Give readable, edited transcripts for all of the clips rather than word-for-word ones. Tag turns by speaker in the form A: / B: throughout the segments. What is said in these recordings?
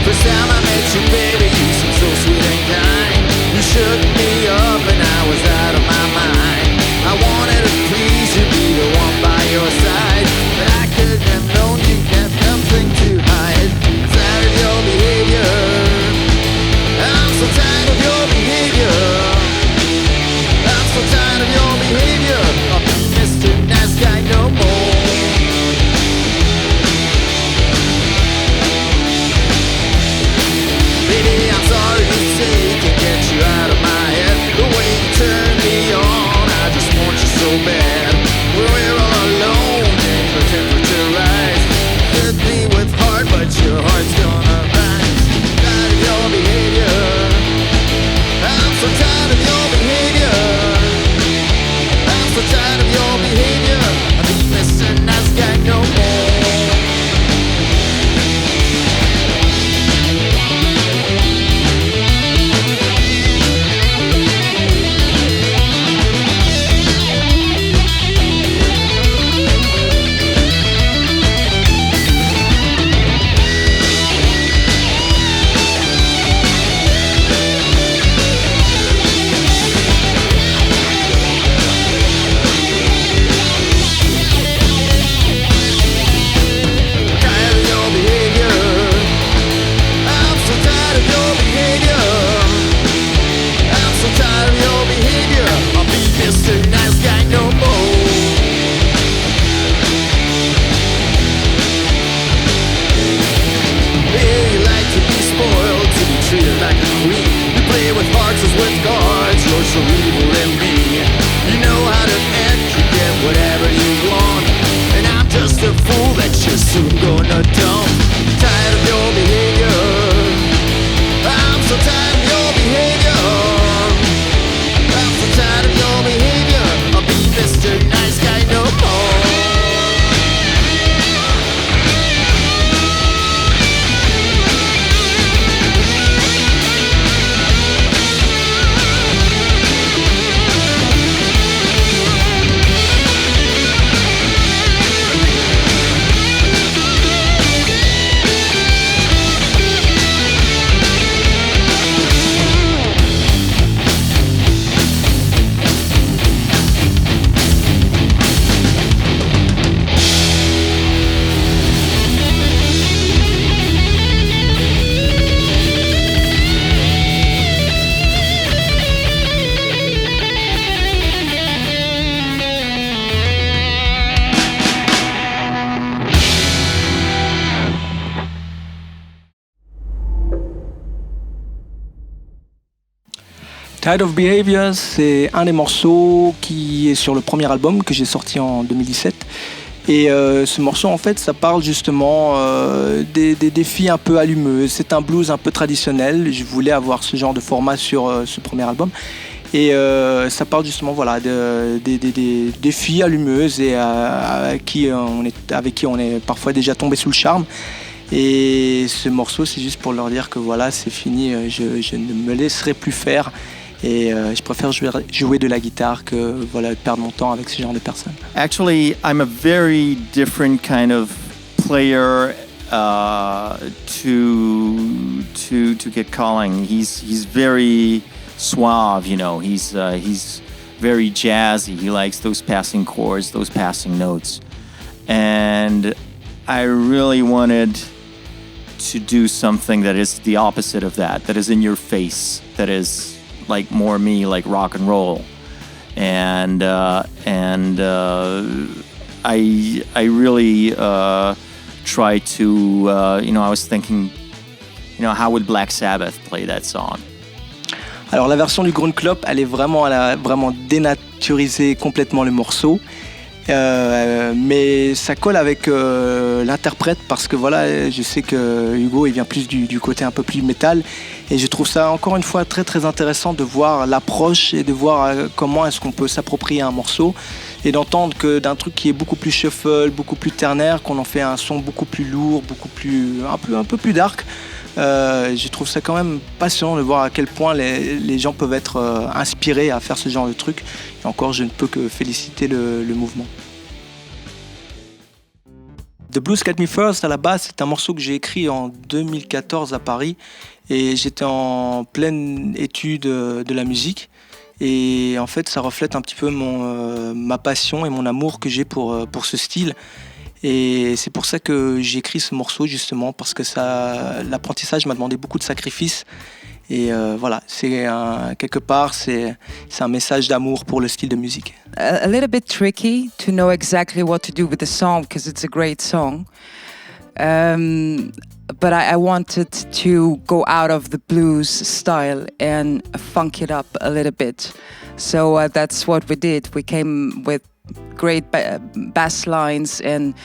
A: First time I met you, baby, you seemed so sweet and kind. You shook me up and I was out of my mind. I wanted to please you, be the one by your side, but I couldn't have known you had nothing to hide. Tired of your behavior, I'm so tired of your behavior. I'm so tired of your behavior. I'll be Mr. Nice Guy no more. Baby, I'm sorry to say, can't get you out of my head. The way you turn me on, I just want you so bad. When we're all alone and the temperature rise, hit me with heart, but your heart's gonna rise. Tired of your behavior, I'm so tired of your behavior. I'm so tired of your behavior. I think Mr. Nice Guy no more. So evil and mean. You know how to end, you get whatever you want, and I'm just a fool that you're soon gonna dump. Tired of your behavior, I'm so tired of your behavior. I'm so tired of your behavior. I'll be Mr. Nice Guy no more.
B: Tired of Behaviour, c'est un des morceaux qui est sur le premier album que j'ai sorti en 2017. Et ce morceau, en fait, ça parle justement des défis un peu allumeux. C'est un blues un peu traditionnel. Je voulais avoir ce genre de format sur ce premier album. Et ça parle justement voilà, des défis allumeuses et avec qui on est parfois déjà tombé sous le charme. Et ce morceau, c'est juste pour leur dire que voilà, c'est fini, je ne me laisserai plus faire. Et je préfère jouer de la guitare que voilà, perdre mon temps avec ce genre de personnes.
C: Actually, I'm a very different kind of player to Kid Colling. He's very suave, you know. He's very jazzy. He likes those passing chords, those passing notes. And I really wanted to do something that is the opposite of that is in your face, that is like more me, like rock and roll. And I really try to, I was thinking, how would Black Sabbath play that song?
B: Alors la version du Grund Club, elle a vraiment dénaturisé complètement le morceau. Mais ça colle avec l'interprète parce que voilà, je sais que Hugo il vient plus du côté un peu plus métal et je trouve ça encore une fois très très intéressant de voir l'approche et de voir comment est-ce qu'on peut s'approprier un morceau et d'entendre que d'un truc qui est beaucoup plus shuffle, beaucoup plus ternaire, qu'on en fait un son beaucoup plus lourd, beaucoup plus un peu plus dark. Je trouve ça quand même passionnant de voir à quel point les gens peuvent être inspirés à faire ce genre de truc. Et encore, je ne peux que féliciter le mouvement. The Blues Got Me First, à la base, c'est un morceau que j'ai écrit en 2014 à Paris. Et j'étais en pleine étude de la musique. Et en fait, ça reflète un petit peu ma passion et mon amour que j'ai pour ce style. Et c'est pour ça que j'ai écrit ce morceau, justement, parce que l'apprentissage m'a demandé beaucoup de sacrifices. Et voilà, quelque part, c'est un message d'amour pour le style de musique.
D: A little bit tricky to know exactly what to do with the song because it's a great song. But I wanted to go out of the blues style and funk it up a little bit. So that's what we did. We came with great bass lines and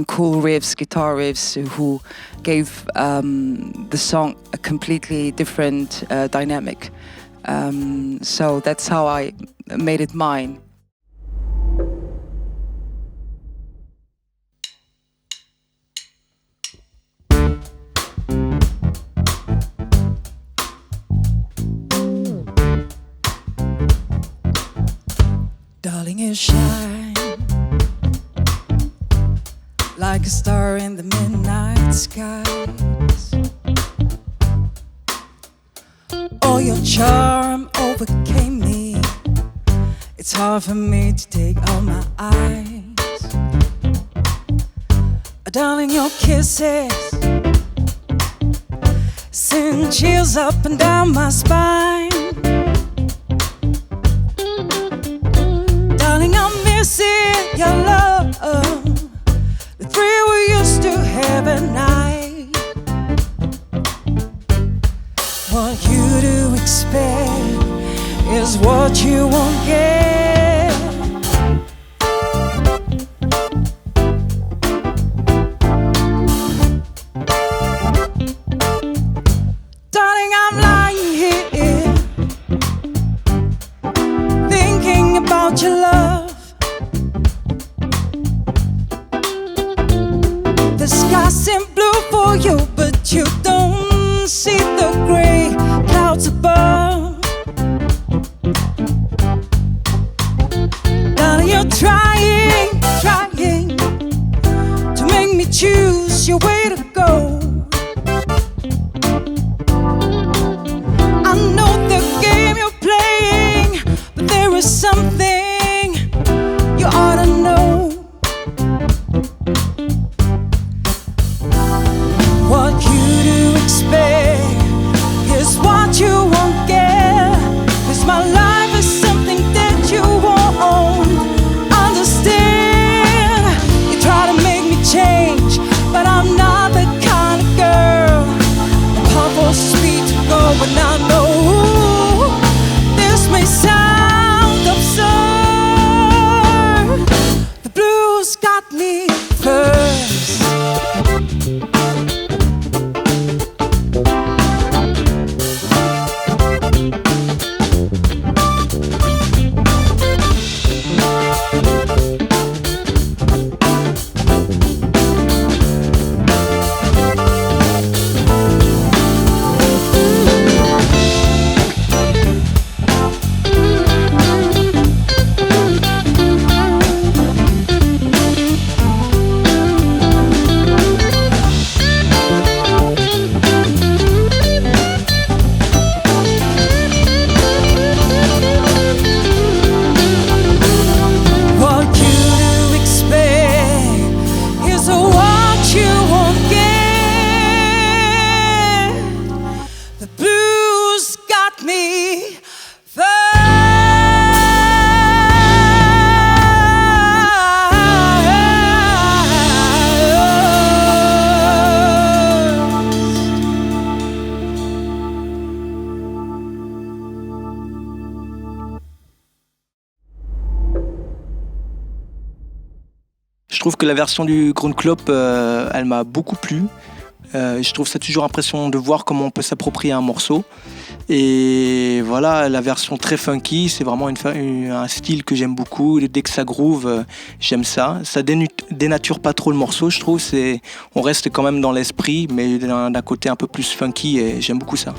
D: cool riffs, guitar riffs, who gave the song a completely different dynamic. So that's how I made it mine. Darling, you shine like a star in the midnight skies. Oh, your charm overcame me. It's hard for me to take out my eyes. Darling, your kisses send chills up and down my spine. Darling, I'm missing your love, the thrill we used to have at night. What you do expect is what you won't get. Darling, I'm lying here thinking about your love. The sky seems blue for you, but you don't see the gray clouds above. Darling, you're trying to make me choose your way to go. I know the game you're playing, but there is something you ought to know. What you do expect is what you won't get. 'Cause my life is something that you won't understand. You try to make me change, but I'm not the kind of girl the pump forces me to go. But I know this may sound absurd. The blues got me first.
B: Je trouve que la version du Grund Club, elle m'a beaucoup plu. Je trouve ça toujours impressionnant de voir comment on peut s'approprier un morceau. Et voilà, la version très funky, c'est vraiment un style que j'aime beaucoup. Dès que ça groove, j'aime ça. Ça dénature pas trop le morceau, je trouve. On reste quand même dans l'esprit, mais d'un côté un peu plus funky, et j'aime beaucoup ça.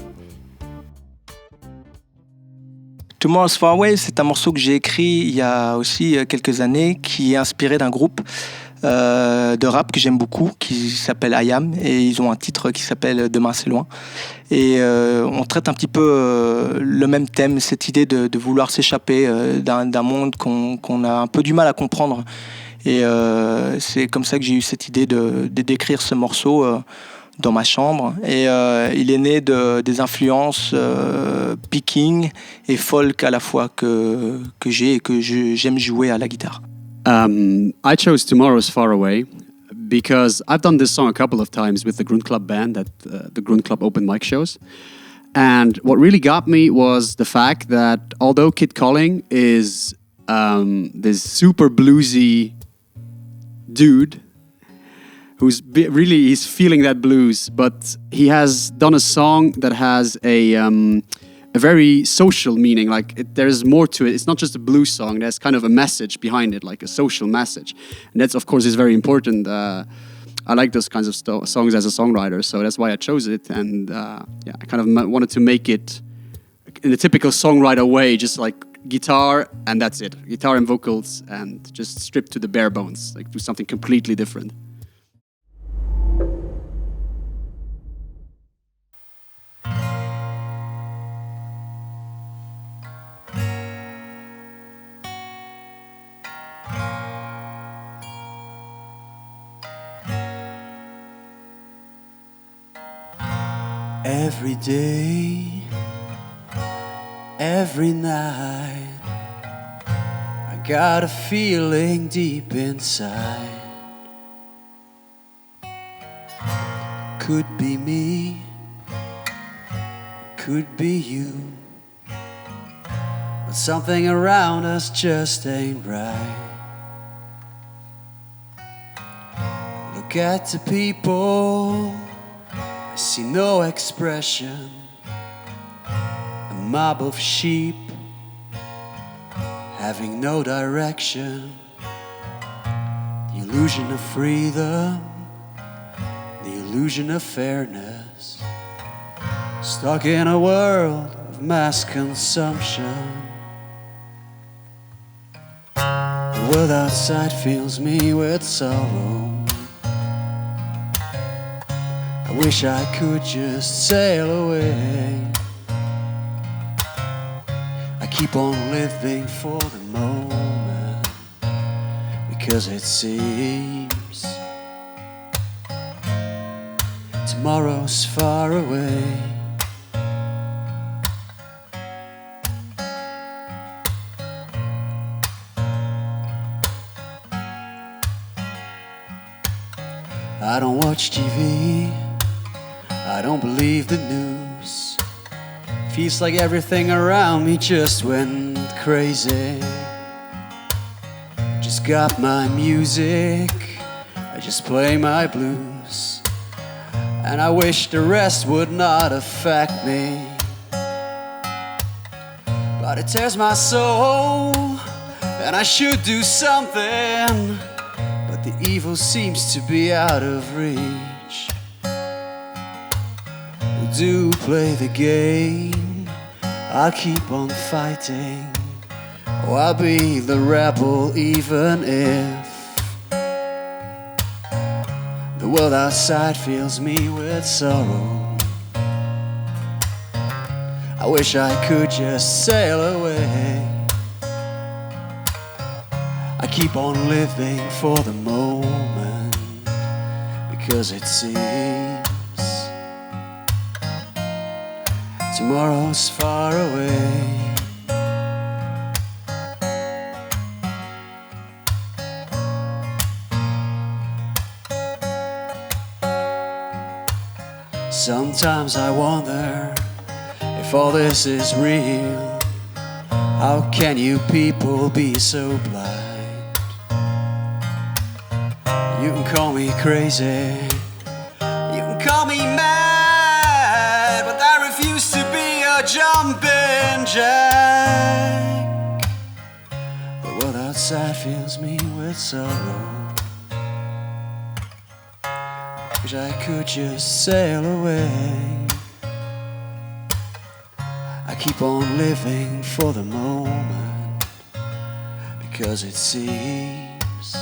B: Tomorrow's Far Away, c'est un morceau que j'ai écrit il y a aussi quelques années, qui est inspiré d'un groupe de rap que j'aime beaucoup, qui s'appelle I Am, et ils ont un titre qui s'appelle Demain c'est loin. Et on traite un petit peu le même thème, cette idée de vouloir s'échapper d'un monde qu'on a un peu du mal à comprendre. Et c'est comme ça que j'ai eu cette idée de d'écrire ce morceau dans ma chambre. Et il est né des influences picking et folk à la fois que j'ai et que j'aime jouer à la guitare.
E: I chose Tomorrow's Far Away because I've done this song a couple of times with the Grund Club band at the Grund Club open mic shows. And what really got me was the fact that although Kid Colling is this super bluesy dude who's he's feeling that blues, but he has done a song that has a very social meaning. Like there's more to it. It's not just a blues song. There's kind of a message behind it, like a social message, and that's of course is very important. I like those kinds of songs as a songwriter, so that's why I chose it. And yeah, I kind of wanted to make it in the typical songwriter way, just like guitar and that's it, guitar and vocals, and just strip to the bare bones, like do something completely different.
A: Every day, every night, I got a feeling deep inside. Could be me, could be you, but something around us just ain't right. Look at the people, I see no expression. A mob of sheep having no direction. The illusion of freedom, the illusion of fairness, stuck in a world of mass consumption. The world outside fills me with sorrow. I wish I could just sail away. I keep on living for the moment because it seems tomorrow's far away. I don't watch TV, I don't believe the news. Feels like everything around me just went crazy. Just got my music, I just play my blues, and I wish the rest would not affect me. But it tears my soul, and I should do something, but the evil seems to be out of reach. Do play the game, I'll keep on fighting. Oh, I'll be the rebel even if the world outside fills me with sorrow. I wish I could just sail away. I keep on living for the moment because it seems tomorrow's far away. Sometimes I wonder if all this is real. How can you people be so blind? You can call me crazy, you can call me mad, but I refuse to be a jumping jack. The world outside fills me with sorrow. Wish I could just sail away. I keep on living for the moment because it seems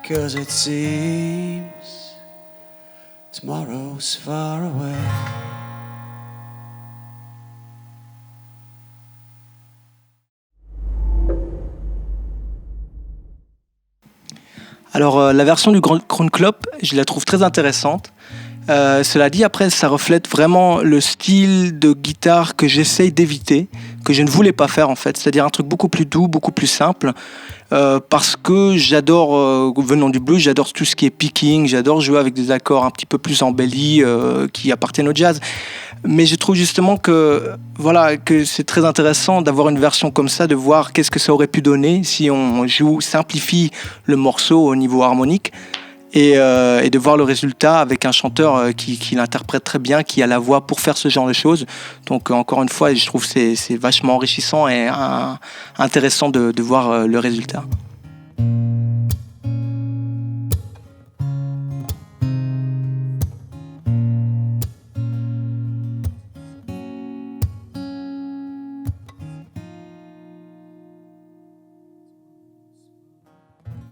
F: 'cause it seems tomorrow's far away.
B: Alors la version du Grund Club, je la trouve très intéressante. Cela dit, après, ça reflète vraiment le style de guitare que j'essaye d'éviter, que je ne voulais pas faire en fait. C'est-à-dire un truc beaucoup plus doux, beaucoup plus simple. Parce que j'adore, venant du blues, j'adore tout ce qui est picking, j'adore jouer avec des accords un petit peu plus embellis qui appartiennent au jazz. Mais je trouve justement que, voilà, que c'est très intéressant d'avoir une version comme ça, de voir qu'est-ce que ça aurait pu donner si on simplifie le morceau au niveau harmonique. Et de voir le résultat avec un chanteur qui l'interprète très bien, qui a la voix pour faire ce genre de choses. Donc encore une fois, je trouve que c'est vachement enrichissant et intéressant de voir le résultat.